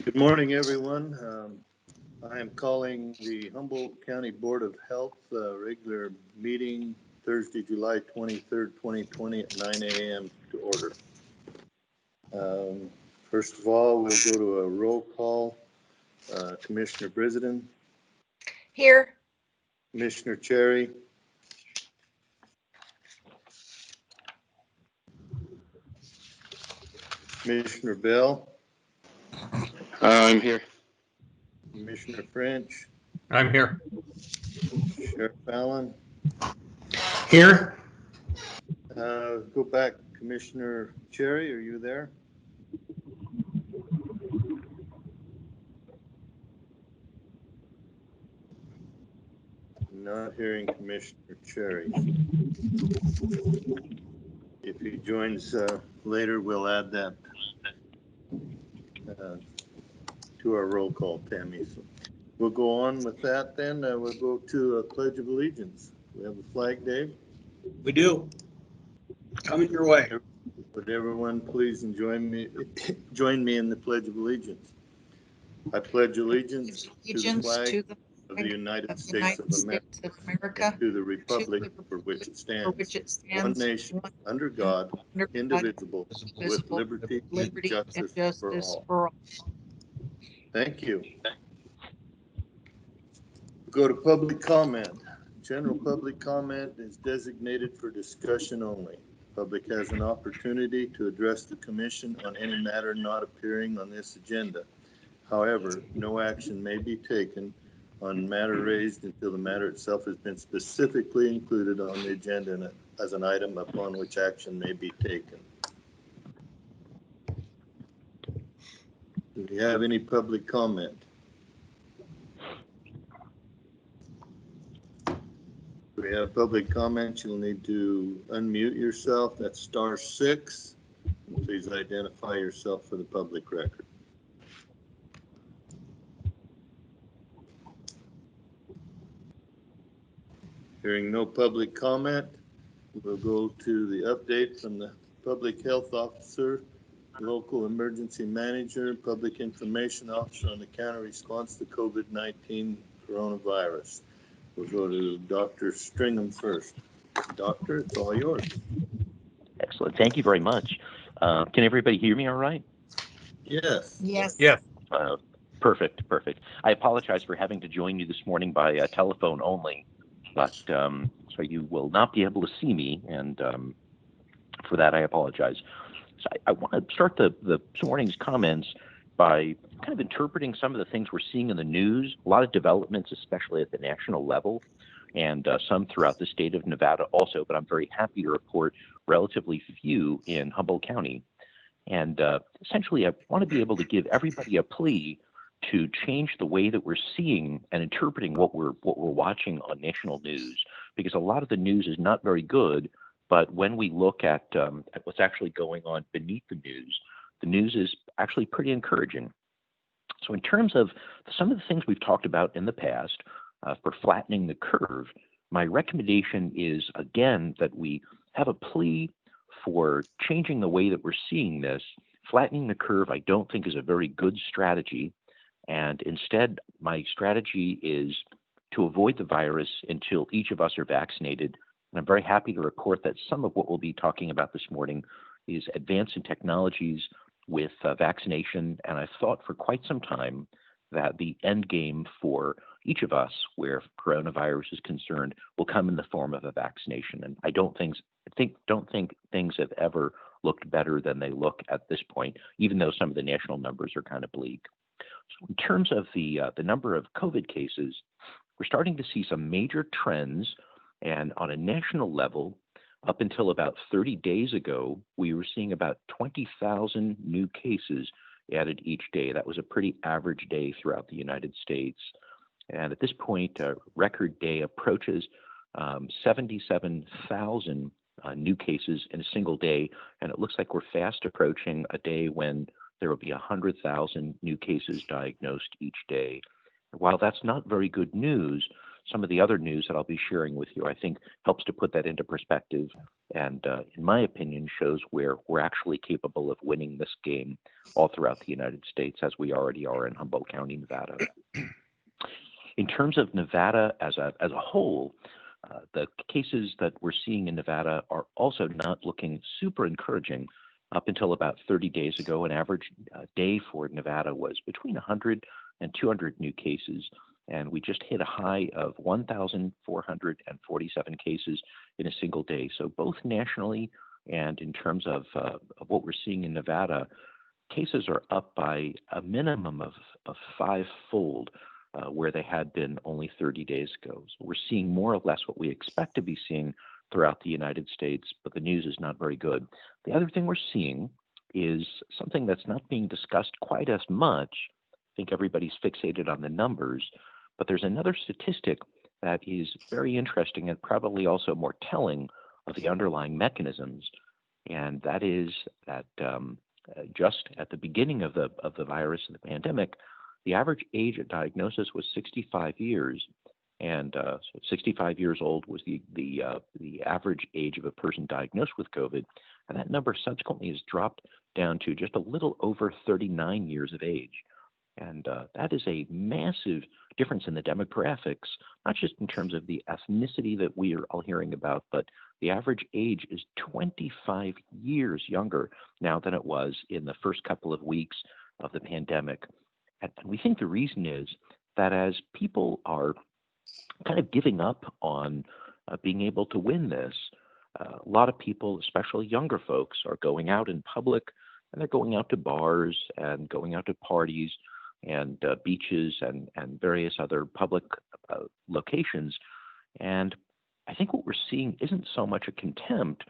Good morning, everyone. I am calling the Humboldt County Board of Health regular meeting Thursday, July 23rd, 2020 at 9 a.m. to order. First of all, we'll go to a roll call. Commissioner Brisden, Here. Commissioner Cherry, Commissioner Bell, I'm here. Commissioner French, I'm here. Sheriff Allen. Here. Go back, Commissioner Cherry, are you there? Not hearing Commissioner Cherry. If he joins later, we'll add that to our roll call, Tammy. So we'll go on with that then. We'll go to a Pledge of Allegiance. We have a flag, Dave. We do. Coming your way. Would everyone please join me in the Pledge of Allegiance? I pledge allegiance to the flag of the United States of America and to the republic for which it stands, one nation, under God, indivisible, with liberty and justice for all. Thank you. Go to public comment. General public comment is designated for discussion only. Public has an opportunity to address the commission on any matter not appearing on this agenda. However, no action may be taken on matter raised until the matter itself has been specifically included on the agenda as an item upon which action may be taken. Do we have any public comment? If we have public comments, you'll need to unmute yourself. That's *6. Please identify yourself for the public record. Hearing no public comment, we'll go to the update from the Public Health Officer, Local Emergency Manager, Public Information Officer on the county response to COVID-19 coronavirus. We'll go to Dr. Stringham first. Doctor, it's all yours. Excellent. Thank you very much. Can everybody hear me all right? Yes. Yes. Yes. Perfect. I apologize for having to join you this morning by telephone only, but so you will not be able to see me, and for that I apologize. So I want to start this morning's comments by kind of interpreting some of the things we're seeing in the news, a lot of developments, especially at the national level, and some throughout the state of Nevada also, but I'm very happy to report relatively few in Humboldt County. And essentially, I want to be able to give everybody a plea to change the way that we're seeing and interpreting what we're watching on national news, because a lot of the news is not very good. But when we look at what's actually going on beneath the news is actually pretty encouraging. So in terms of some of the things we've talked about in the past for flattening the curve, my recommendation is, again, that we have a plea for changing the way that we're seeing this. Flattening the curve, I don't think, is a very good strategy. And instead, my strategy is to avoid the virus until each of us are vaccinated. And I'm very happy to report that some of what we'll be talking about this morning is advancing technologies with vaccination. And I've thought for quite some time that the end game for each of us, where coronavirus is concerned, will come in the form of a vaccination. And I don't think things have ever looked better than they look at this point, even though some of the national numbers are kind of bleak. So in terms of the number of COVID cases, we're starting to see some major trends. And on a national level, up until about 30 days ago, we were seeing about 20,000 new cases added each day. That was a pretty average day throughout the United States. And at this point, a record day approaches 77,000 new cases in a single day. And it looks like we're fast approaching a day when there will be 100,000 new cases diagnosed each day. While that's not very good news, some of the other news that I'll be sharing with you, I think helps to put that into perspective and, in my opinion, shows where we're actually capable of winning this game all throughout the United States, as we already are in Humboldt County, Nevada. In terms of Nevada as a whole, the cases that we're seeing in Nevada are also not looking super encouraging. Up until about 30 days ago, an average day for Nevada was between 100 and 200 new cases. And we just hit a high of 1,447 cases in a single day. So both nationally and in terms of what we're seeing in Nevada, cases are up by a minimum of five-fold where they had been only 30 days ago. So we're seeing more or less what we expect to be seeing throughout the United States, but the news is not very good. The other thing we're seeing is something that's not being discussed quite as much. I think everybody's fixated on the numbers, but there's another statistic that is very interesting and probably also more telling of the underlying mechanisms, and that is that just at the beginning of the virus and the pandemic, the average age at diagnosis was 65 years, and so 65 years old was the average age of a person diagnosed with COVID, and that number subsequently has dropped down to just a little over 39 years of age. And that is a massive difference in the demographics, not just in terms of the ethnicity that we are all hearing about, but the average age is 25 years younger now than it was in the first couple of weeks of the pandemic. And we think the reason is that as people are kind of giving up on being able to win this, a lot of people, especially younger folks, are going out in public, and they're going out to bars and going out to parties and beaches and various other public locations. And I think what we're seeing isn't so much a contempt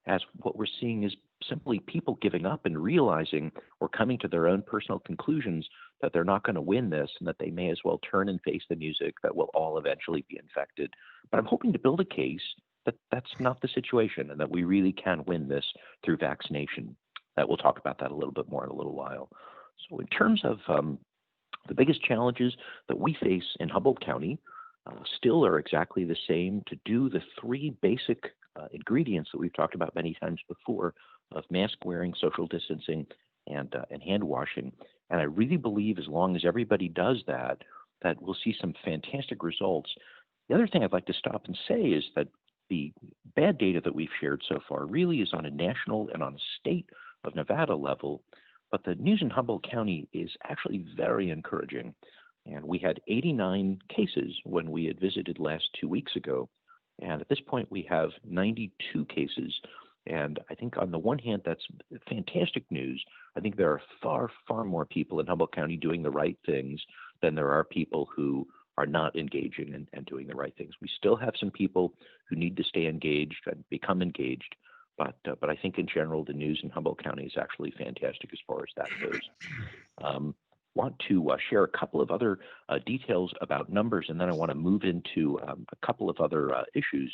as what we're seeing is simply people giving up and realizing or coming to their own personal conclusions that they're not going to win this and that they may as well turn and face the music, that we'll all eventually be infected. But I'm hoping to build a case that that's not the situation and that we really can win this through vaccination. That we'll talk about that a little bit more in a little while. So in terms of the biggest challenges that we face in Humboldt County still are exactly the same: to do the three basic ingredients that we've talked about many times before of mask wearing, social distancing, and hand washing. And I really believe as long as everybody does that, that we'll see some fantastic results. The other thing I'd like to stop and say is that the bad data that we've shared so far really is on a national and on a state of Nevada level, but the news in Humboldt County is actually very encouraging. And we had 89 cases when we had visited last 2 weeks ago. And at this point, we have 92 cases. And I think on the one hand, that's fantastic news. I think there are far, far more people in Humboldt County doing the right things than there are people who are not engaging and doing the right things. We still have some people who need to stay engaged and become engaged. But I think in general, the news in Humboldt County is actually fantastic as far as that goes. Want to share a couple of other details about numbers, and then I want to move into a couple of other issues.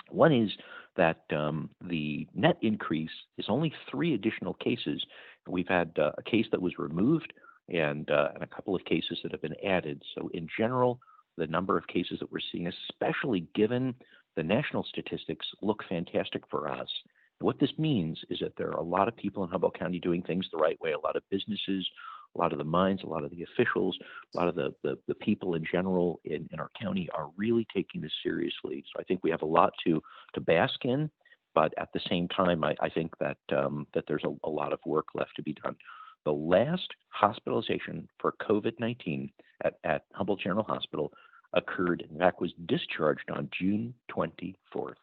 One is that the net increase is only 3 additional cases. We've had a case that was removed and a couple of cases that have been added. So in general, the number of cases that we're seeing, especially given the national statistics, look fantastic for us. What this means is that there are a lot of people in Humboldt County doing things the right way, a lot of businesses, a lot of the mines, a lot of the officials, a lot of the people in general in our county are really taking this seriously. So I think we have a lot to bask in, but at the same time, I think that that there's a lot of work left to be done. The last hospitalization for COVID-19 at Humboldt General Hospital occurred, in fact, was discharged on June 24th.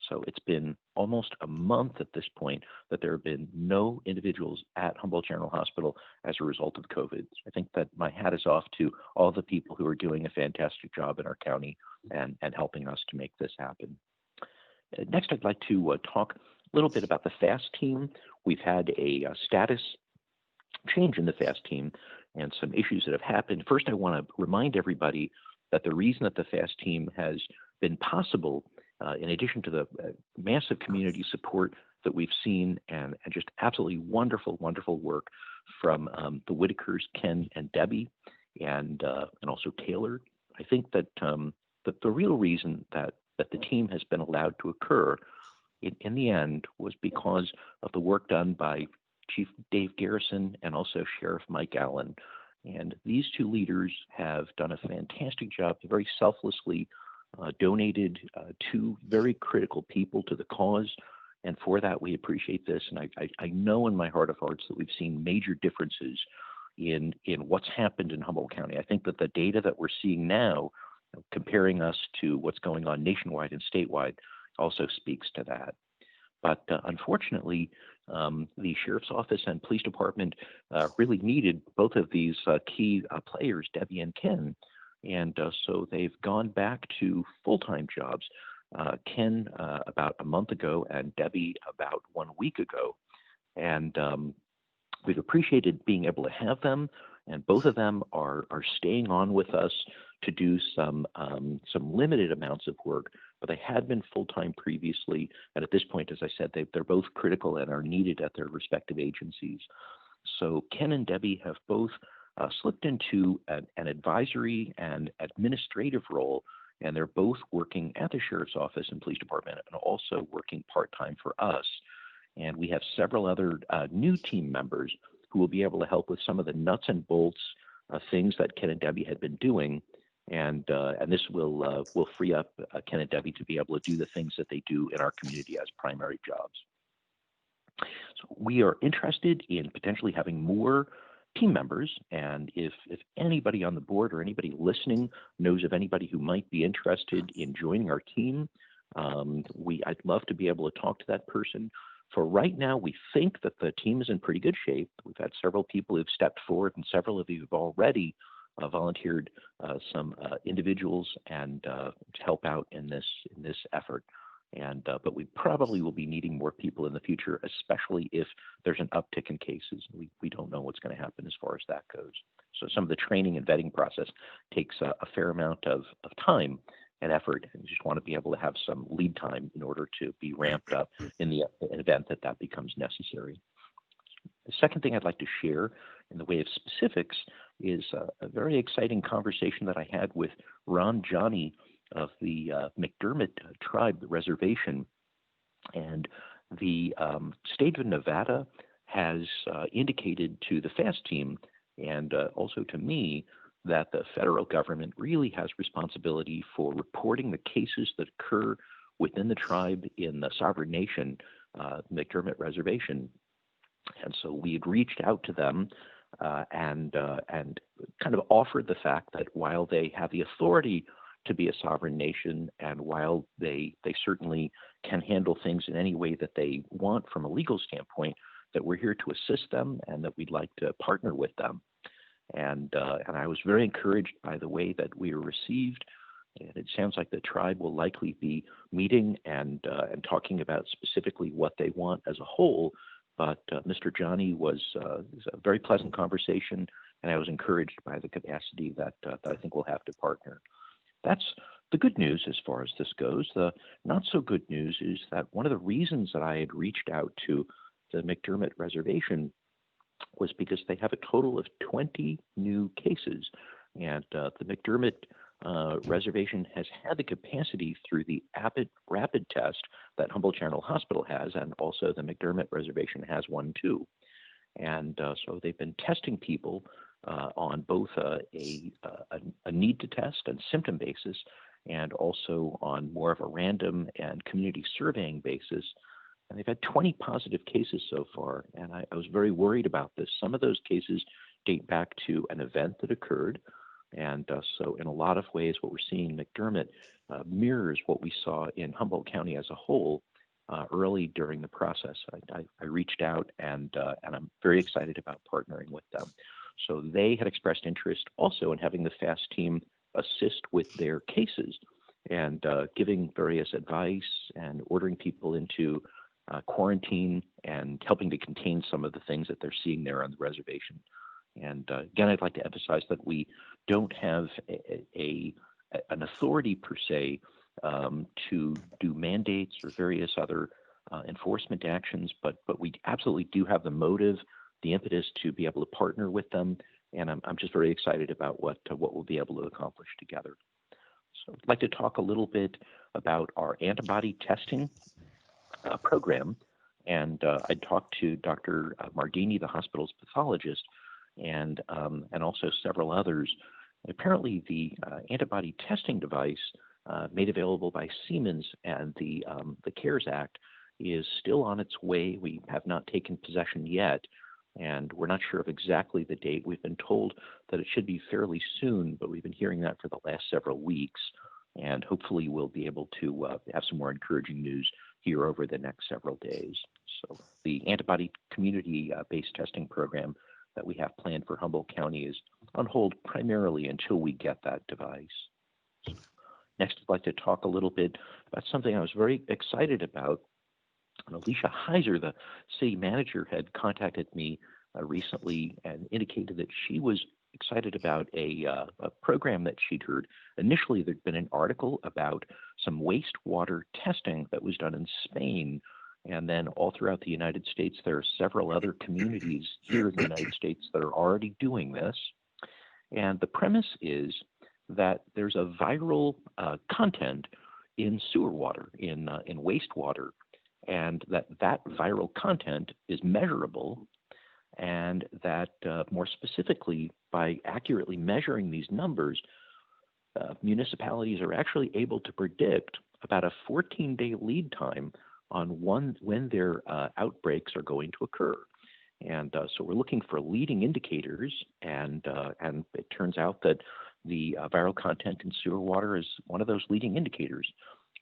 So it's been almost a month at this point that there have been no individuals at Humboldt General Hospital as a result of COVID. I think that my hat is off to all the people who are doing a fantastic job in our county and helping us to make this happen. Next, I'd like to talk a little bit about the FAST team. We've had a status change in the FAST team and some issues that have happened. First, I want to remind everybody that the reason that the FAST team has been possible, in addition to the massive community support that we've seen and just absolutely wonderful, wonderful work from the Whitakers, Ken and Debbie, and also Taylor. I think that the real reason that the team has been allowed to occur in the end was because of the work done by Chief Dave Garrison and also Sheriff Mike Allen. And these two leaders have done a fantastic job, very selflessly donated two very critical people to the cause. And for that, we appreciate this. And I know in my heart of hearts that we've seen major differences in what's happened in Humboldt County. I think that the data that we're seeing now, comparing us to what's going on nationwide and statewide, also speaks to that. But unfortunately, the Sheriff's Office and Police Department really needed both of these key players, Debbie and Ken. And so they've gone back to full-time jobs. Ken about a month ago and Debbie about 1 week ago. And we've appreciated being able to have them. And both of them are staying on with us to do some limited amounts of work, but they had been full-time previously. And at this point, as I said, they're both critical and are needed at their respective agencies. So Ken and Debbie have both slipped into an advisory and administrative role, and they're both working at the Sheriff's Office and Police Department and also working part-time for us. And we have several other new team members who will be able to help with some of the nuts and bolts things that Ken and Debbie had been doing. And this will free up Ken and Debbie to be able to do the things that they do in our community as primary jobs. So we are interested in potentially having more team members, and if anybody on the board or anybody listening knows of anybody who might be interested in joining our team, I'd love to be able to talk to that person. For right now, we think that the team is in pretty good shape. We've had several people who've stepped forward, and several of you have already volunteered some individuals and to help out in this effort. And but we probably will be needing more people in the future, especially if there's an uptick in cases. We don't know what's going to happen as far as that goes. So some of the training and vetting process takes a fair amount of time and effort, and you just want to be able to have some lead time in order to be ramped up in the event that becomes necessary. The second thing I'd like to share in the way of specifics is a very exciting conversation that I had with Ron Johnny of the McDermott Tribe Reservation. And the state of Nevada has indicated to the FAST team and also to me that the federal government really has responsibility for reporting the cases that occur within the tribe in the sovereign nation, McDermott Reservation. And so we had reached out to them and kind of offered the fact that while they have the authority to be a sovereign nation, and while they certainly can handle things in any way that they want from a legal standpoint, that we're here to assist them and that we'd like to partner with them. And I was very encouraged by the way that we were received. And it sounds like the tribe will likely be meeting and talking about specifically what they want as a whole. But Mr. Johnny was a very pleasant conversation, and I was encouraged by the capacity that I think we'll have to partner. That's the good news as far as this goes. The not so good news is that one of the reasons that I had reached out to the McDermott Reservation was because they have a total of 20 new cases. And the McDermott Reservation has had the capacity through the Abbott rapid test that Humboldt General Hospital has, and also the McDermott Reservation has one too. And so they've been testing people on both a need to test and symptom basis, and also on more of a random and community surveying basis. And they've had 20 positive cases so far, and I was very worried about this. Some of those cases date back to an event that occurred, and so in a lot of ways what we're seeing in McDermott mirrors what we saw in Humboldt County as a whole early during the process. I reached out, and I'm very excited about partnering with them. So they had expressed interest also in having the FAST team assist with their cases and giving various advice and ordering people into quarantine and helping to contain some of the things that they're seeing there on the reservation. And again, I'd like to emphasize that we don't have an authority per se to do mandates or various other enforcement actions, but we absolutely do have the motive, the impetus to be able to partner with them. And I'm just very excited about what we'll be able to accomplish together. So I'd like to talk a little bit about our antibody testing program. And I talked to Dr. Mardini, the hospital's pathologist, and also several others. Apparently, the antibody testing device made available by Siemens and the CARES Act is still on its way. We have not taken possession yet, and we're not sure of exactly the date. We've been told that it should be fairly soon, but we've been hearing that for the last several weeks, and hopefully we'll be able to have some more encouraging news here over the next several days. So the antibody community-based testing program that we have planned for Humboldt County is on hold primarily until we get that device. Next, I'd like to talk a little bit about something I was very excited about. Alicia Heiser, the city manager, had contacted me recently and indicated that she was excited about a program that she'd heard. Initially, there'd been an article about some wastewater testing that was done in Spain. And then all throughout the United States, there are several other communities here in the United States that are already doing this. And the premise is that there's a viral content in sewer water, in wastewater, and that viral content is measurable, and that more specifically, by accurately measuring these numbers, municipalities are actually able to predict about a 14-day lead time on when their outbreaks are going to occur. And so we're looking for leading indicators, and it turns out that the viral content in sewer water is one of those leading indicators.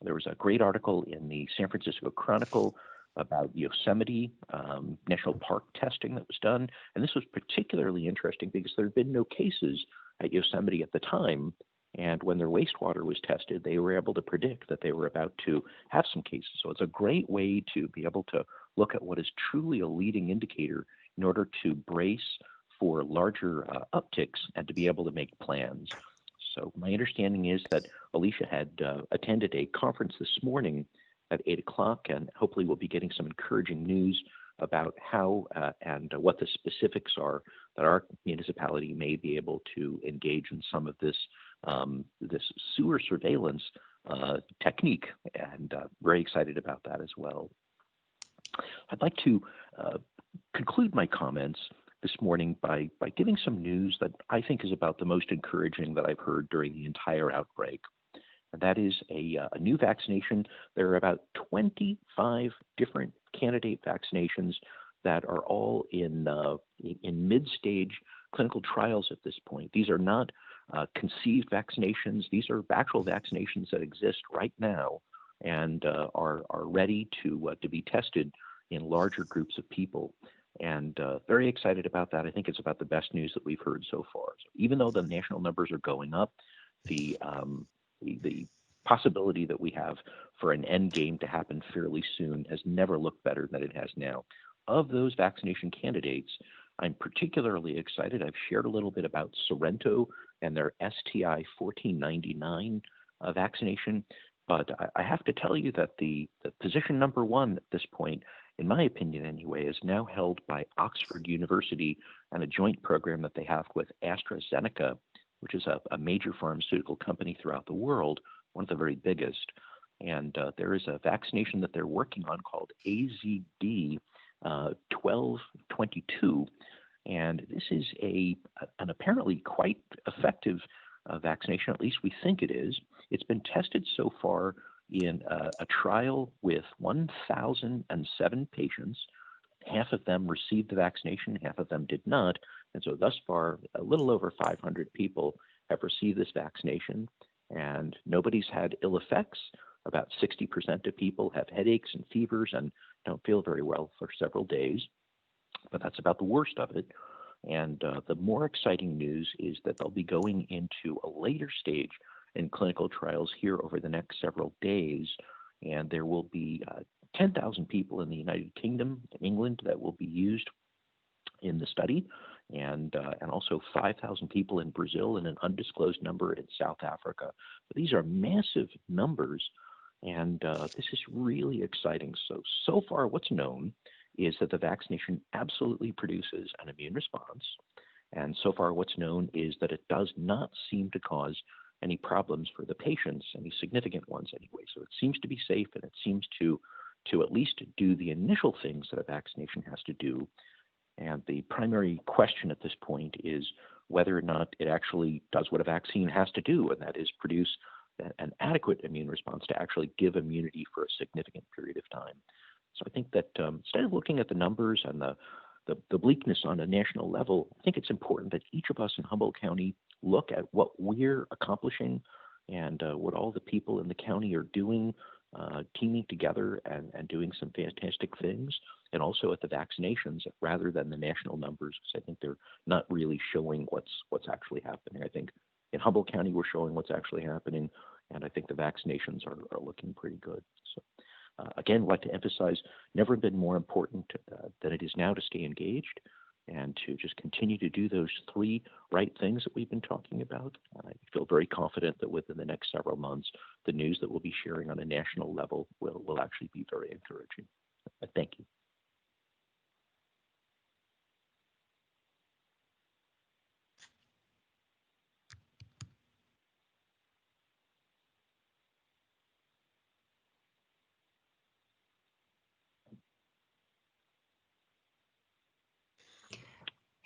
There was a great article in the San Francisco Chronicle about Yosemite National Park testing that was done. And this was particularly interesting because there had been no cases at Yosemite at the time. And when their wastewater was tested, they were able to predict that they were about to have some cases. So it's a great way to be able to look at what is truly a leading indicator in order to brace for larger upticks and to be able to make plans. So my understanding is that Alicia had attended a conference this morning at 8 o'clock, and hopefully we'll be getting some encouraging news about how and what the specifics are that our municipality may be able to engage in some of this this sewer surveillance technique, and very excited about that as well. I'd like to conclude my comments this morning by giving some news that I think is about the most encouraging that I've heard during the entire outbreak. And that is a new vaccination. There are about 25 different candidate vaccinations that are all in mid-stage clinical trials at this point. These are not conceived vaccinations. These are actual vaccinations that exist right now and are ready to be tested in larger groups of people. And very excited about that. I think it's about the best news that we've heard so far. So even though the national numbers are going up, the possibility that we have for an end game to happen fairly soon has never looked better than it has now. Of those vaccination candidates, I'm particularly excited. I've shared a little bit about Sorrento and their STI 1499 vaccination, but I have to tell you that the position number one at this point, in my opinion anyway, is now held by Oxford University and a joint program that they have with AstraZeneca, which is a major pharmaceutical company throughout the world, one of the very biggest. And there is a vaccination that they're working on called AZD 1222. And this is an apparently quite effective vaccination, at least we think it is. It's been tested so far in a trial with 1,007 patients. Half of them received the vaccination, half of them did not. And so thus far, a little over 500 people have received this vaccination, and nobody's had ill effects. About 60% of people have headaches and fevers and don't feel very well for several days, but that's about the worst of it. And the more exciting news is that they'll be going into a later stage in clinical trials here over the next several days, and there will be 10,000 people in the United Kingdom and England that will be used in the study, and also 5,000 people in Brazil and an undisclosed number in South Africa. But these are massive numbers, and this is really exciting. So far what's known is that the vaccination absolutely produces an immune response, and so far what's known is that it does not seem to cause any problems for the patients, any significant ones anyway. So it seems to be safe, and it seems to at least do the initial things that a vaccination has to do. And the primary question at this point is whether or not it actually does what a vaccine has to do, and that is produce an adequate immune response to actually give immunity for a significant period of time. So I think that instead of looking at the numbers and the bleakness on a national level, I think it's important that each of us in Humboldt County look at what we're accomplishing and what all the people in the county are doing, teaming together and doing some fantastic things, and also at the vaccinations rather than the national numbers, because I think they're not really showing what's actually happening. I think in Humboldt County, we're showing what's actually happening, and I think the vaccinations are looking pretty good. So again, I'd like to emphasize, never been more important than it is now to stay engaged and to just continue to do those three right things that we've been talking about. I feel very confident that within the next several months, the news that we'll be sharing on a national level will actually be very encouraging. Thank you.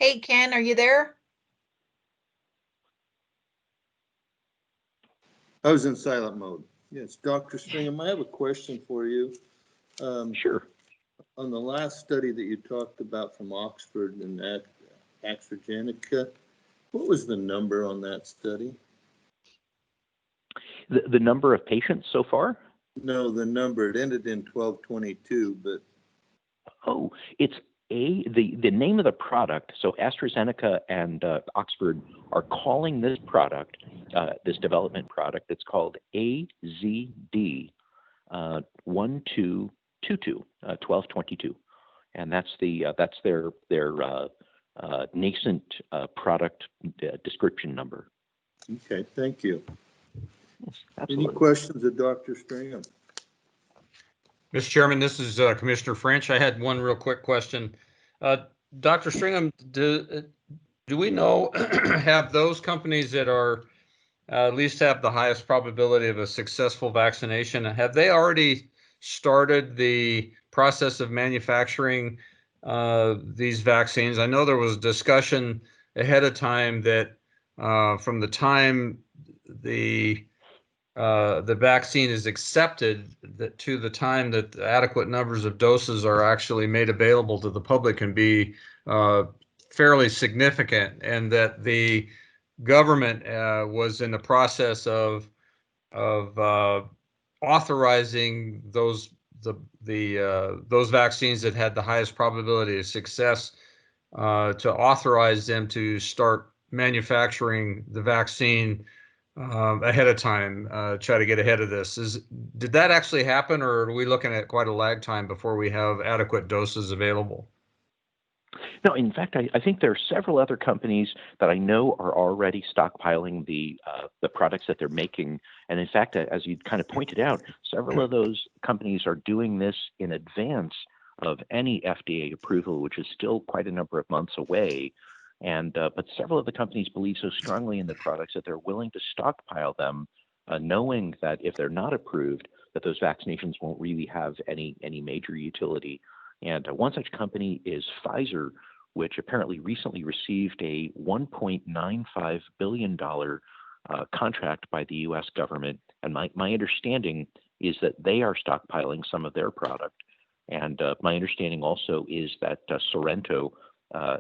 Hey, Ken, are you there? I was in silent mode. Yes, Dr. Stringham, I have a question for you. Sure. On the last study that you talked about from Oxford and AstraZeneca, what was the number on that study? The number of patients so far? No, the number. It ended in 1222, but Oh, it's the name of the product. So AstraZeneca and Oxford are calling this product, this development product. It's called AZD 1222, 1222, and that's their nascent product description number. okay, thank you. Absolutely. Any questions of Dr. Stringham? Mr. Chairman, this is Commissioner French. I had one real quick question. Dr. Stringham, do we know, have those companies that are at least have the highest probability of a successful vaccination, have they already started the process of manufacturing these vaccines? I know there was discussion ahead of time that from the time the vaccine is accepted, that to the time that adequate numbers of doses are actually made available to the public can be fairly significant, and that the government was in the process of authorizing those vaccines that had the highest probability of success to authorize them to start manufacturing the vaccine ahead of time, try to get ahead of this. Did that actually happen, or are we looking at quite a lag time before we have adequate doses available? No, in fact, I think there are several other companies that I know are already stockpiling the products that they're making. And in fact, as you kind of pointed out, several of those companies are doing this in advance of any FDA approval, which is still quite a number of months away. And but several of the companies believe so strongly in the products that they're willing to stockpile them, knowing that if they're not approved, that those vaccinations won't really have any major utility. And one such company is Pfizer, which apparently recently received a $1.95 billion contract by the U.S. government. And my understanding is that they are stockpiling some of their product. And my understanding also is that Sorrento,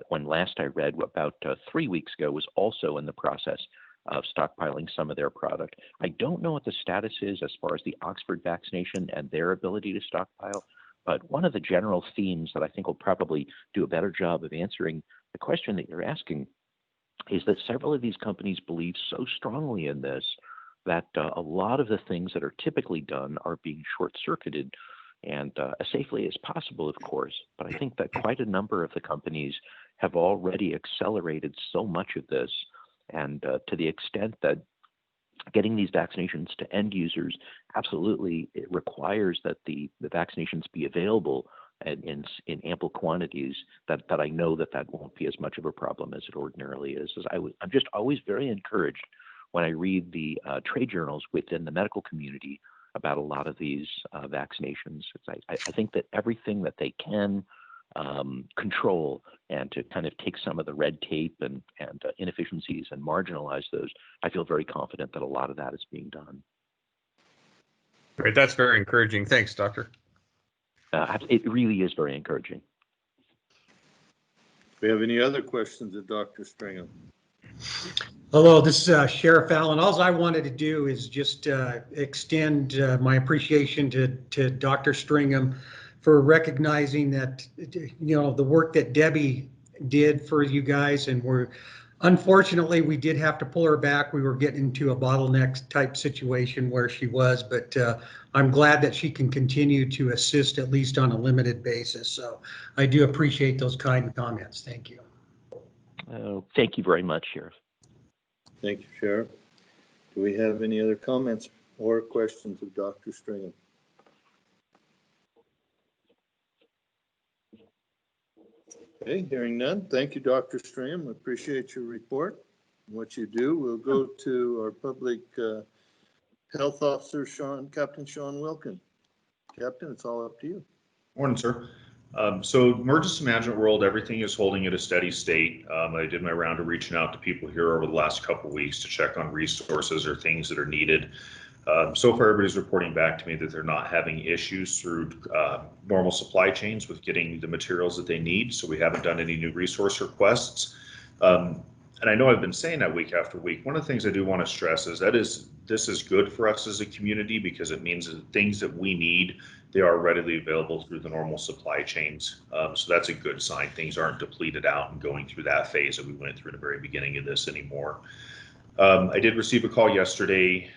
when last I read about 3 weeks ago, was also in the process of stockpiling some of their product. I don't know what the status is as far as the Oxford vaccination and their ability to stockpile, but one of the general themes that I think will probably do a better job of answering the question that you're asking is that several of these companies believe so strongly in this that a lot of the things that are typically done are being short-circuited, and as safely as possible, of course. But I think that quite a number of the companies have already accelerated so much of this, and to the extent that getting these vaccinations to end users, absolutely, it requires that the vaccinations be available in ample quantities, that I know that won't be as much of a problem as it ordinarily is. I'm just always very encouraged when I read the trade journals within the medical community about a lot of these vaccinations, I think that everything that they can control and to kind of take some of the red tape and inefficiencies and marginalize those, I feel very confident that a lot of that is being done. Great. That's very encouraging. Thanks, Doctor. It really is very encouraging. Do we have any other questions of Dr. Stringham? Hello, this is Sheriff Allen. All I wanted to do is just extend my appreciation to Dr. Stringham for recognizing that, the work that Debbie did for you guys, and unfortunately, we did have to pull her back. We were getting into a bottleneck type situation where she was, but I'm glad that she can continue to assist at least on a limited basis. So I do appreciate those kind comments. Thank you. Thank you very much, Sheriff. Thank you, Sheriff. Do we have any other comments or questions of Dr. Stringham? Okay, hearing none. Thank you, Dr. Stringham. Appreciate your report and what you do. We'll go to our public health officer, Captain Sean Wilkin. Captain, it's all up to you. Morning, sir. So emergency management world, everything is holding at a steady state. I did my round of reaching out to people here over the last couple of weeks to check on resources or things that are needed. So far, everybody's reporting back to me that they're not having issues through normal supply chains with getting the materials that they need. So we haven't done any new resource requests. And I know I've been saying that week after week. One of the things I do want to stress is this is good for us as a community because it means that things that we need, they are readily available through the normal supply chains. So that's a good sign. Things aren't depleted out and going through that phase that we went through in the very beginning of this anymore. I did receive a call yesterday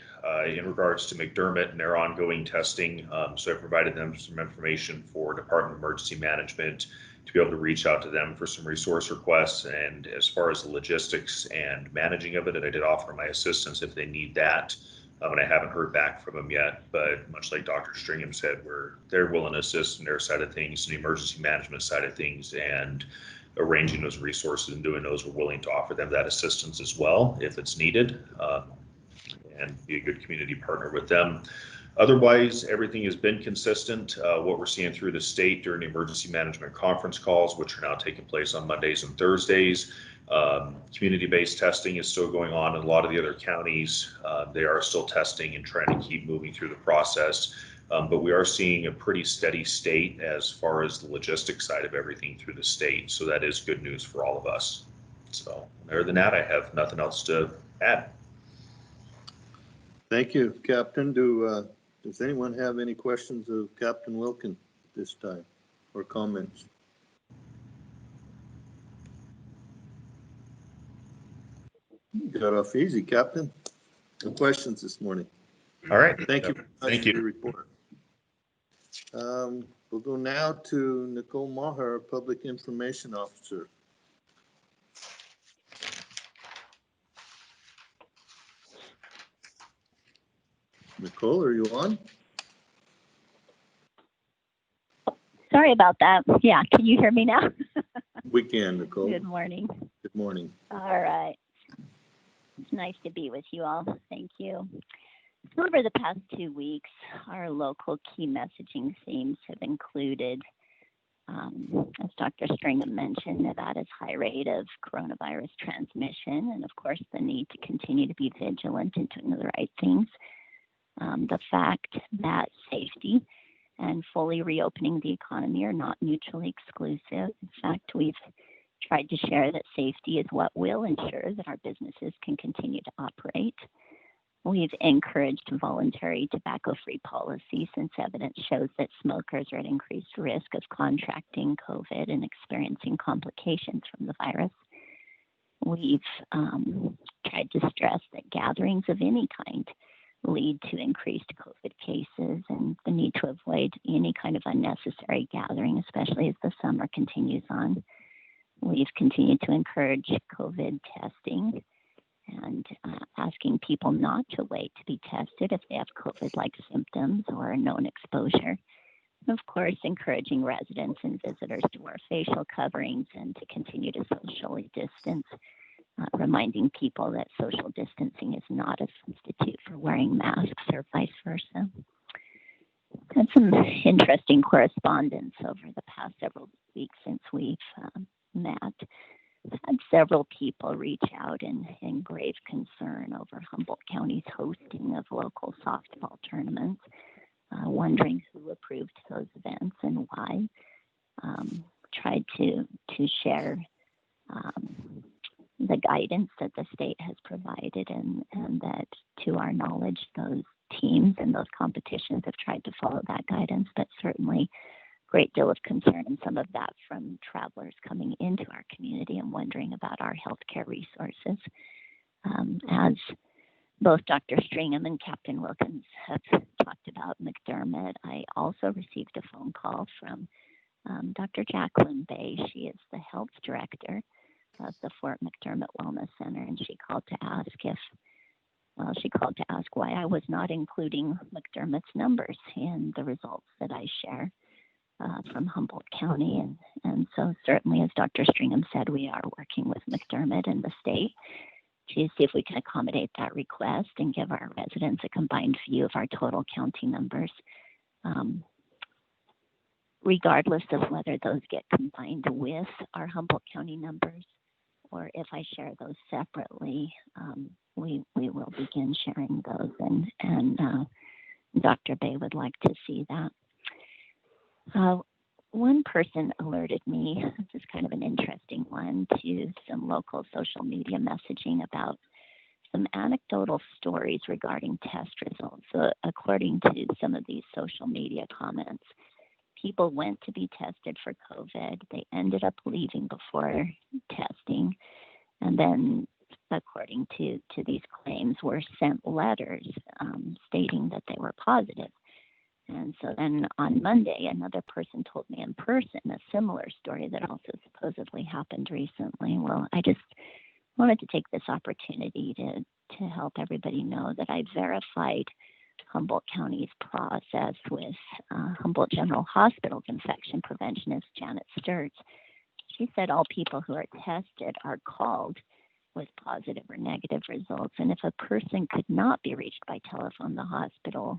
in regards to McDermott and their ongoing testing. So I provided them some information for Department of Emergency Management to be able to reach out to them for some resource requests. And as far as the logistics and managing of it, I did offer my assistance if they need that. And I haven't heard back from them yet, but much like Dr. Stringham said, they're willing to assist in their side of things, the emergency management side of things, and arranging those resources and doing those. We're willing to offer them that assistance as well if it's needed, and be a good community partner with them. Otherwise, everything has been consistent. What we're seeing through the state during the emergency management conference calls, which are now taking place on Mondays and Thursdays. Community-based testing is still going on in a lot of the other counties. They are still testing and trying to keep moving through the process. But we are seeing a pretty steady state as far as the logistics side of everything through the state. So that is good news for all of us. So other than that, I have nothing else to add. Thank you, Captain. Does anyone have any questions of Captain Wilkin at this time or comments? Got off easy, Captain. No questions this morning. All right. Thank you. Thank you. For your report. We'll go now to Nicole Maher, Public Information Officer. Nicole, are you on? Sorry about that. Yeah, can you hear me now? We can, Nicole. Good morning. Good morning. All right. It's nice to be with you all. Thank you. So over the past 2 weeks, our local key messaging themes have included, as Dr. Stringham mentioned, Nevada's high rate of coronavirus transmission, and of course, the need to continue to be vigilant and doing the right things. The fact that safety and fully reopening the economy are not mutually exclusive. In fact, we've tried to share that safety is what will ensure that our businesses can continue to operate. We've encouraged voluntary tobacco-free policy since evidence shows that smokers are at increased risk of contracting COVID and experiencing complications from the virus. We've tried to stress that gatherings of any kind lead to increased COVID cases and the need to avoid any kind of unnecessary gathering, especially as the summer continues on. We've continued to encourage COVID testing and asking people not to wait to be tested if they have COVID-like symptoms or a known exposure. And of course, encouraging residents and visitors to wear facial coverings and to continue to socially distance. reminding people that social distancing is not a substitute for wearing masks or vice versa. Had some interesting correspondence over the past several weeks since we've met. I've had several people reach out in grave concern over Humboldt County's hosting of local softball tournaments, wondering who approved those events and why. Tried to share the guidance that the state has provided, and that, to our knowledge, those teams and those competitions have tried to follow that guidance, but certainly great deal of concern, and some of that from travelers coming into our community and wondering about our healthcare resources. As both Dr. Stringham and Captain Wilkins have talked about McDermott, I also received a phone call from Dr. Jacqueline Bay. She is the health director of the Fort McDermott Wellness Center, and she called to ask why I was not including McDermott's numbers in the results that I share from Humboldt County. And so certainly, as Dr. Stringham said, we are working with McDermott and the state to see if we can accommodate that request and give our residents a combined view of our total county numbers, regardless of whether those get combined with our Humboldt County numbers, or if I share those separately. We will begin sharing those, and Dr. Bay would like to see that. One person alerted me, this is kind of an interesting one, to some local social media messaging about some anecdotal stories regarding test results. So according to some of these social media comments, people went to be tested for COVID. They ended up leaving before testing. And then, according to these claims, were sent letters stating that they were positive. And so then on Monday, another person told me in person a similar story that also supposedly happened recently. Well, I just wanted to take this opportunity to help everybody know that I verified Humboldt County's process with Humboldt General Hospital's infection preventionist, Janet Sturts. She said all people who are tested are called with positive or negative results. And if a person could not be reached by telephone, the hospital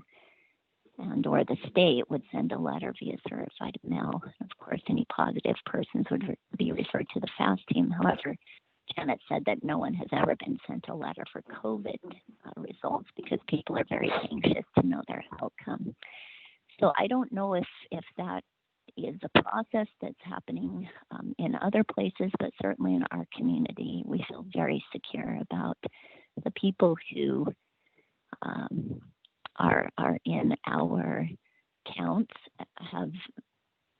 and or the state would send a letter via certified mail. Of course, any positive persons would be referred to the FAST team. However, Janet said that no one has ever been sent a letter for COVID results because people are very anxious to know their outcome. So I don't know if that is a process that's happening in other places, but certainly in our community, we feel very secure about the people who are in our counts have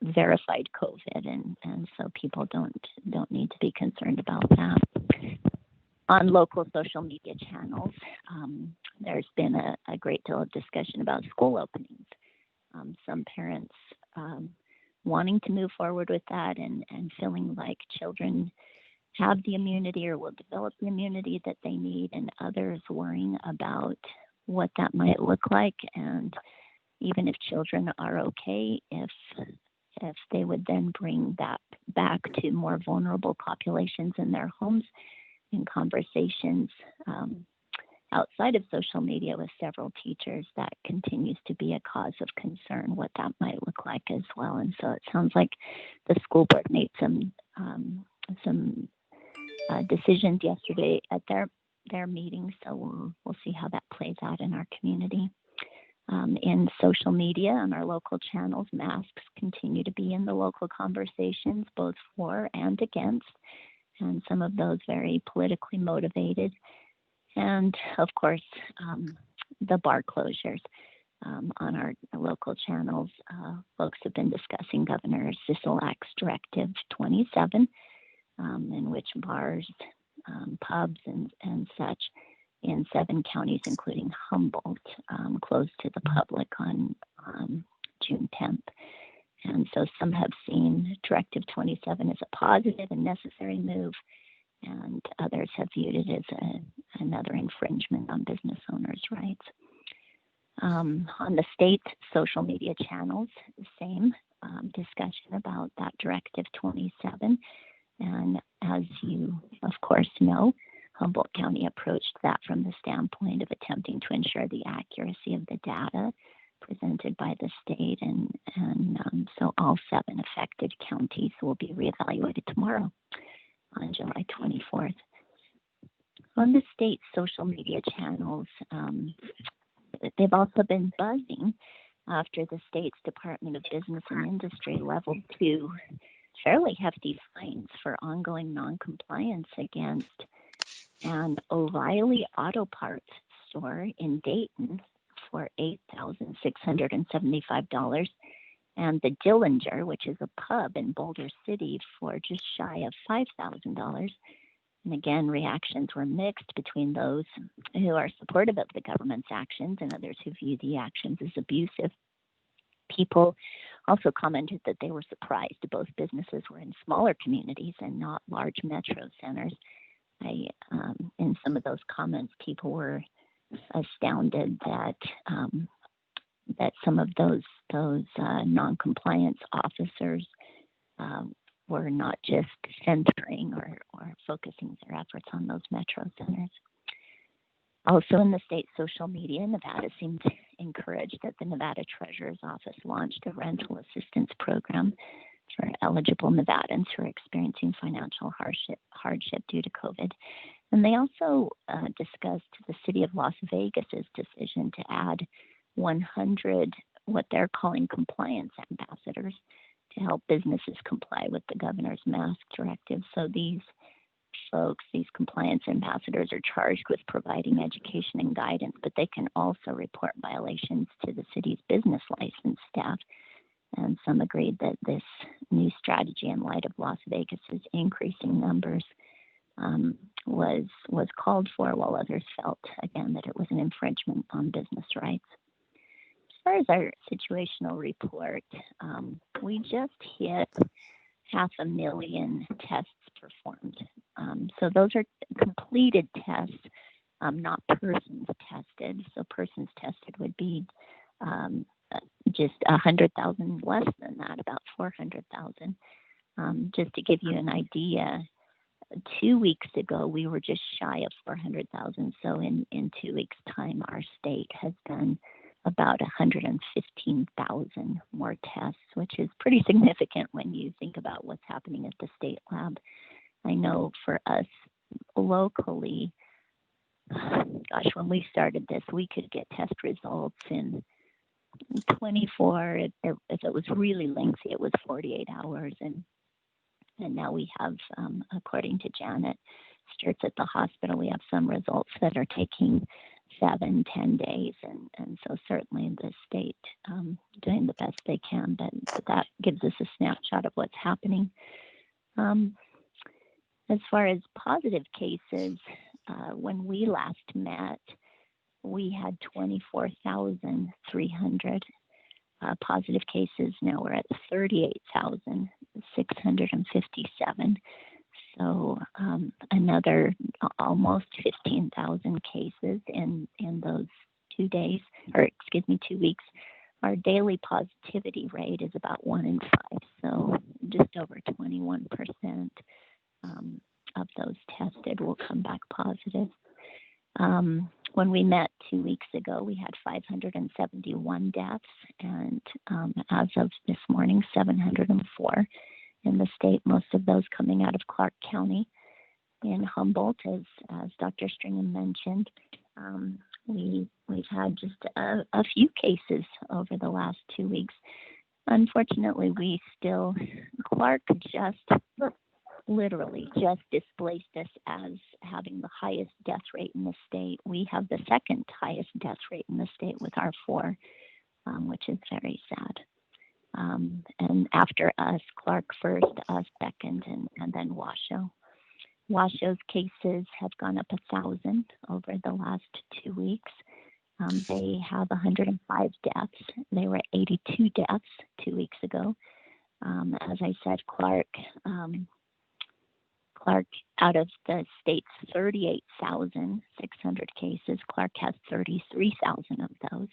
verified COVID, and so people don't need to be concerned about that. On local social media channels, there's been a great deal of discussion about school openings. Some parents wanting to move forward with that and feeling like children have the immunity or will develop the immunity that they need, and others worrying about what that might look like, and even if children are okay, if they would then bring that back to more vulnerable populations in their homes. In conversations outside of social media with several teachers, that continues to be a cause of concern, what that might look like as well. And so it sounds like the school board made some decisions yesterday at their meeting, so we'll see how that plays out in our community. In social media on our local channels, masks continue to be in the local conversations, both for and against, and some of those very politically motivated. And of course, the bar closures on our local channels. Folks have been discussing Governor Sisolak's Directive 27, in which bars, pubs, and such in 7 counties, including Humboldt, closed to the public on June 10th. And so some have seen Directive 27 as a positive and necessary move, and others have viewed it as another infringement on business owners' rights. On the state social media channels, the same discussion about that Directive 27. And as you, of course, know, Humboldt County approached that from the standpoint of attempting to ensure the accuracy of the data presented by the state, and so all 7 affected counties will be reevaluated tomorrow on July 24th. On the state's social media channels, they've also been buzzing after the state's Department of Business and Industry leveled 2 fairly hefty fines for ongoing noncompliance against an O'Reilly Auto Parts store in Dayton for $8,675, and the Dillinger, which is a pub in Boulder City, for just shy of $5,000. And again, reactions were mixed between those who are supportive of the government's actions and others who view the actions as abusive. People also commented that they were surprised both businesses were in smaller communities and not large metro centers. In some of those comments, people were astounded that that some of those non-compliance officers were not just centering or focusing their efforts on those metro centers. Also in the state social media, Nevada seemed encouraged that the Nevada Treasurer's Office launched a rental assistance program for eligible Nevadans who are experiencing financial hardship due to COVID. And they also discussed the city of Las Vegas's decision to add 100 what they're calling compliance ambassadors to help businesses comply with the governor's mask directive. So these folks, these compliance ambassadors, are charged with providing education and guidance, but they can also report violations to the city's business license staff. And some agreed that this new strategy, in light of Las Vegas's increasing numbers, was called for, while others felt, again, that it was an infringement on business rights. As far as our situational report, we just hit 500,000 tests performed. So those are completed tests, not persons tested. So persons tested would be just 100,000 less than that, about 400,000. Just to give you an idea, 2 weeks ago, we were just shy of 400,000. So in 2 weeks' time, our state has done about 115,000 more tests, which is pretty significant when you think about what's happening at the state lab. I know for us locally, gosh, when we started this, we could get test results in 24. If it was really lengthy, it was 48 hours. And now we have, according to Janet Sturtz at the hospital, we have some results that are taking 7-10 days. And so certainly the state doing the best they can, but that gives us a snapshot of what's happening. As far as positive cases, when we last met, we had 24,300 positive cases. Now we're at 38,657. So another almost 15,000 cases in those 2 days, or excuse me, 2 weeks. Our daily positivity rate is about 1 in 5, so just over 21% of those tested will come back positive. When we met 2 weeks ago, we had 571 deaths, and as of this morning, 704 in the state, most of those coming out of Clark County. In Humboldt, as Dr. Stringham mentioned, we've had just a few cases over the last 2 weeks. Unfortunately, Clark literally just displaced us as having the highest death rate in the state. We have the second highest death rate in the state with our 4, which is very sad. And after us, Clark first, us second, and then Washoe. Washow's cases have gone up 1,000 over the last 2 weeks. They have 105 deaths. They were at 82 deaths 2 weeks ago. As I said, Clark, out of the state's 38,600 cases, Clark has 33,000 of those.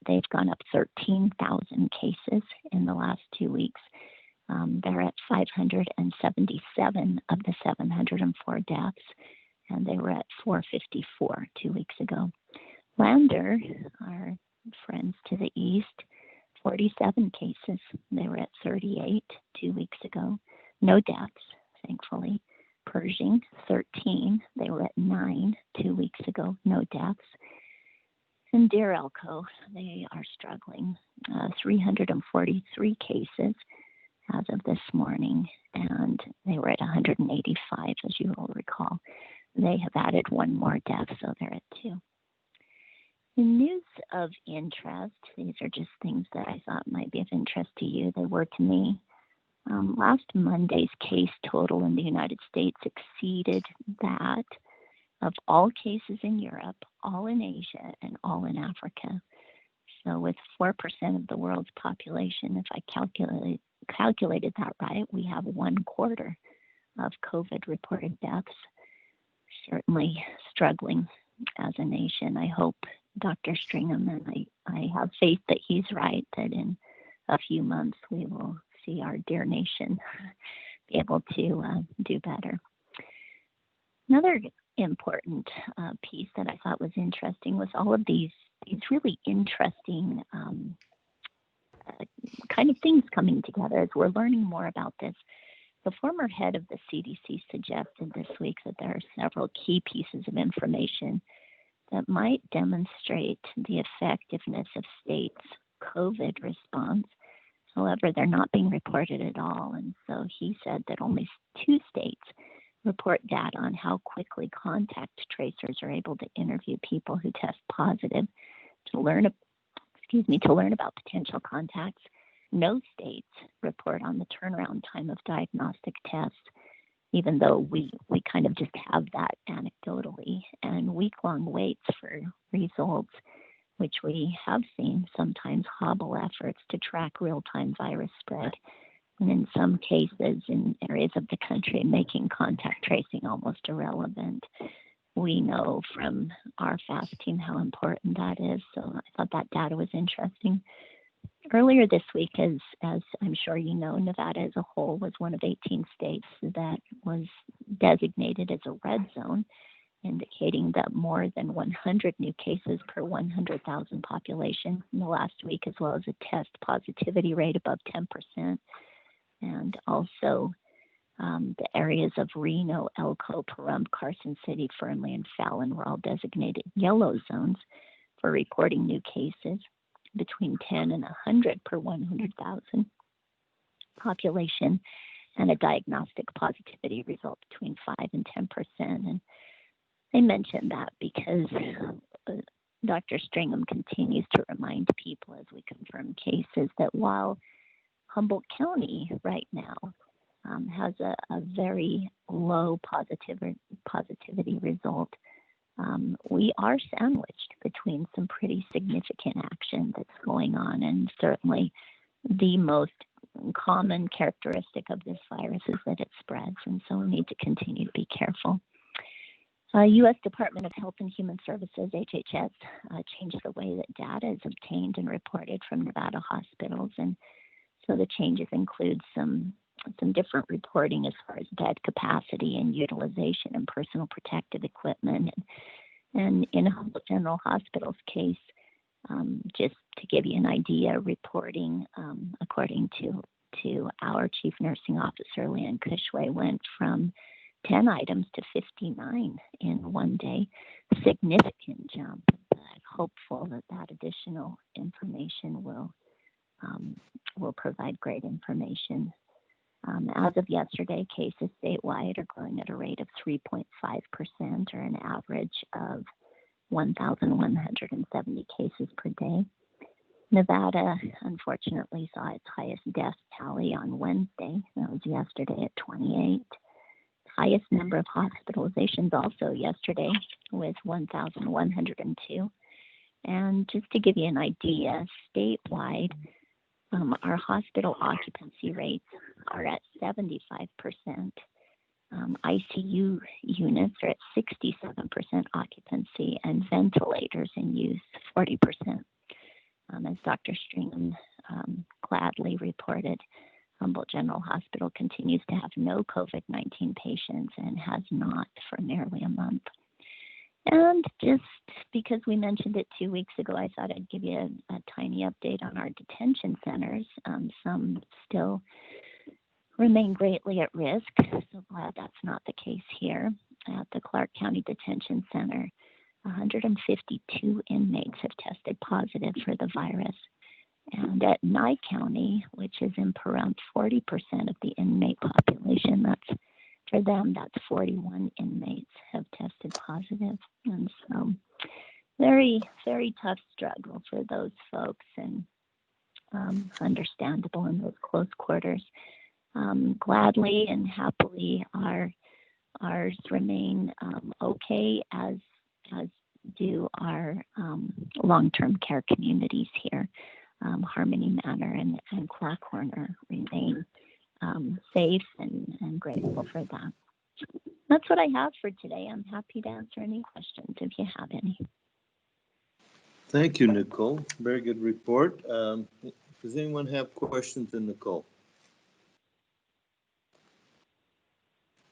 They've gone up 13,000 cases in the last 2 weeks. They're at 577 of the 704 deaths. and they were at 454 2 weeks ago. Lander, our friends to the east, 47 cases. They were at 38 2 weeks ago. No deaths, thankfully. Pershing, 13. They were at 9 2 weeks ago. No deaths. And Deer Elko, they are struggling. 343 cases as of this morning, and they were at 185, as you will recall. They have added one more death, so they're at 2. In news of interest, these are just things that I thought might be of interest to you. They were to me. Last Monday's case total in the United States exceeded that of all cases in Europe, all in Asia, and all in Africa. So with 4% of the world's population, if I calculated that right, we have 1/4 of COVID reported deaths. Certainly struggling as a nation. I hope Dr. Stringham, and I have faith that he's right, that in a few months we will see our dear nation be able to do better. Another important piece that I thought was interesting was all of these really interesting kind of things coming together as we're learning more about this. The former head of the CDC suggested this week that there are several key pieces of information that might demonstrate the effectiveness of states' COVID response. However, they're not being reported at all. And so he said that only 2 states report data on how quickly contact tracers are able to interview people who test positive to learn about potential contacts. No states report on the turnaround time of diagnostic tests, even though we kind of just have that anecdotally, and week-long waits for results, which we have seen sometimes hobble efforts to track real-time virus spread. And in some cases, in areas of the country, making contact tracing almost irrelevant. We know from our FAST team how important that is, so I thought that data was interesting. Earlier this week, as I'm sure you know, Nevada as a whole was one of 18 states that was designated as a red zone, indicating that more than 100 new cases per 100,000 population in the last week, as well as a test positivity rate above 10%. And also the areas of Reno, Elko, Pahrump, Carson City, Fernley, and Fallon were all designated yellow zones for reporting new cases between 10 and 100 per 100,000 population, and a diagnostic positivity result between 5 and 10%. And they mentioned that because Dr. Stringham continues to remind people as we confirm cases that while Humboldt County right now has a very low positivity result, we are sandwiched between some pretty significant action that's going on, and certainly the most common characteristic of this virus is that it spreads, and so we need to continue to be careful. U.S. Department of Health and Human Services, HHS, changed the way that data is obtained and reported from Nevada hospitals, and so the changes include some different reporting as far as bed capacity and utilization and personal protective equipment. And in Humboldt General Hospital's case, just to give you an idea, reporting according to our Chief Nursing Officer, Leanne Cushway, went from 10 items to 59 in one day. Significant jump. Hopeful that additional information will provide great information. As of yesterday, cases statewide are growing at a rate of 3.5%, or an average of 1,170 cases per day. Nevada, unfortunately, saw its highest death tally on Wednesday. That was yesterday at 28. Highest number of hospitalizations also yesterday with 1,102. And just to give you an idea, statewide, our hospital occupancy rates are at 75%. ICU units are at 67% occupancy, and ventilators in use 40%. As Dr. Stringham gladly reported, Humboldt General Hospital continues to have no COVID-19 patients and has not for nearly a month. And just because we mentioned it 2 weeks ago, I thought I'd give you a tiny update on our detention centers. Some still remain greatly at risk. So glad that's not the case here. At the Clark County Detention Center, 152 inmates have tested positive for the virus. And at Nye County, which is in around 40% of the inmate population, that's 41 inmates have tested positive. And so very, very tough struggle for those folks, and understandable in those close quarters. Gladly and happily, ours remain okay, as do our long-term care communities here. Harmony Manor and Clackhorner remain safe and grateful for that. That's what I have for today. I'm happy to answer any questions if you have any. Thank you, Nicole. Very good report. Does anyone have questions in Nicole?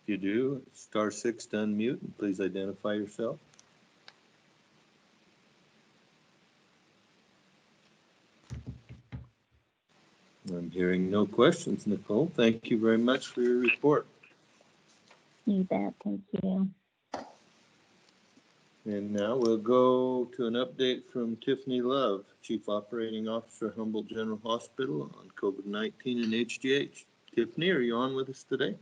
If you do, *6 to unmute, and please identify yourself. I'm hearing no questions, Nicole. Thank you very much for your report. You bet. Thank you. And now we'll go to an update from Tiffany Love, Chief Operating Officer, Humboldt General Hospital, on COVID-19 and HGH. Tiffany, are you on with us today?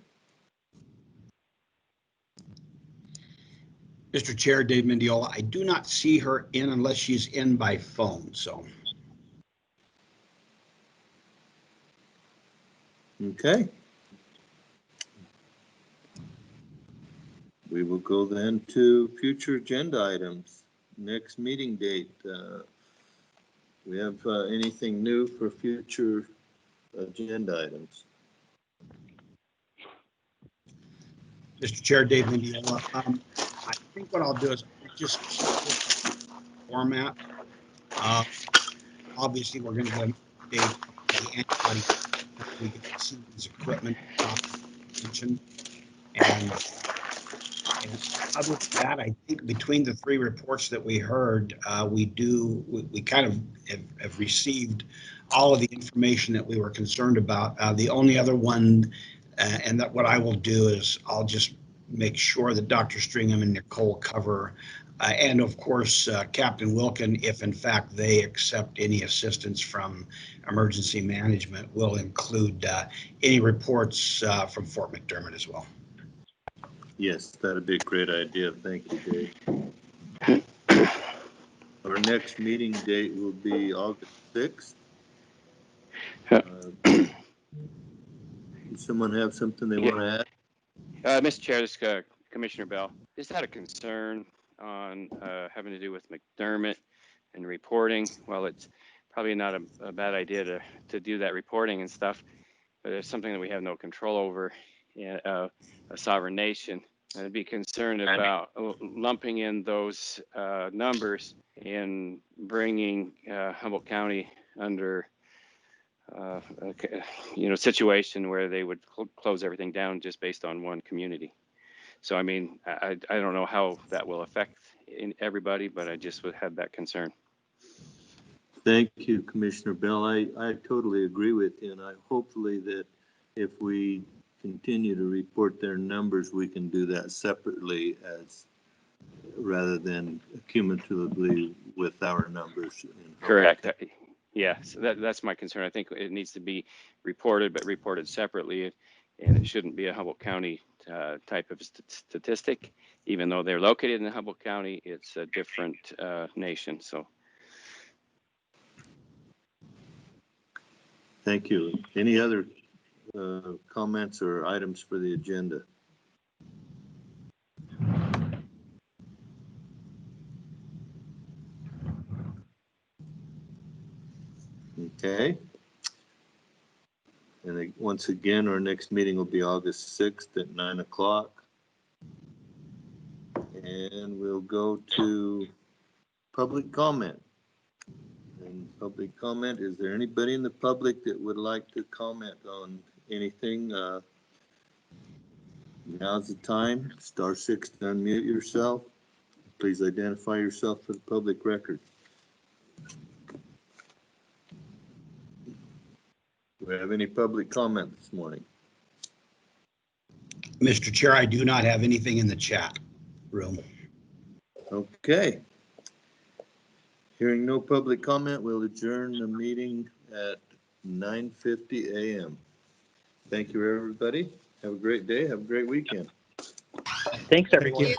Mr. Chair, Dave Mendiola, I do not see her in unless she's in by phone, so. Okay. We will go then to future agenda items. Next meeting date. We have anything new for future agenda items? Mr. Chair, Dave Mendiola, I think what I'll do is just format. Obviously, we're going to get an update on the antibody. We get to see this equipment mentioned. And other than that, I think between the three reports that we heard, we kind of have received all of the information that we were concerned about. The only other one, and that what I will do is I'll just make sure that Dr. Stringham and Nicole cover, and of course, Captain Wilkin, if in fact they accept any assistance from emergency management, will include any reports from Fort McDermott as well. Yes, that'd be a great idea. Thank you, Dave. Our next meeting date will be August 6th. Does someone have something they want to add? Mr. Chair, this is Commissioner Bell. Just had a concern on having to do with McDermott and reporting. Well, it's probably not a bad idea to do that reporting and stuff, but it's something that we have no control over. A sovereign nation. I'd be concerned about lumping in those numbers and bringing Humboldt County under a situation where they would close everything down just based on one community. So I mean, I don't know how that will affect everybody, but I just would have that concern. Thank you, Commissioner Bell. I totally agree with you, and hopefully that if we continue to report their numbers, we can do that separately rather than cumulatively with our numbers. Correct. Yes, that's my concern. I think it needs to be reported, but reported separately, and it shouldn't be a Humboldt County type of statistic. Even though they're located in Humboldt County, it's a different nation. So. Thank you. Any other comments or items for the agenda? Okay. And once again, our next meeting will be August 6th at 9 o'clock. And we'll go to public comment. And public comment, is there anybody in the public that would like to comment on anything, now's the time. *6 to unmute yourself. Please identify yourself for the public record. Do we have any public comment this morning? Mr. Chair, I do not have anything in the chat room. Okay. Hearing no public comment, we'll adjourn the meeting at 9:50 a.m. Thank you, everybody. Have a great day. Have a great weekend. Thanks, everyone. You-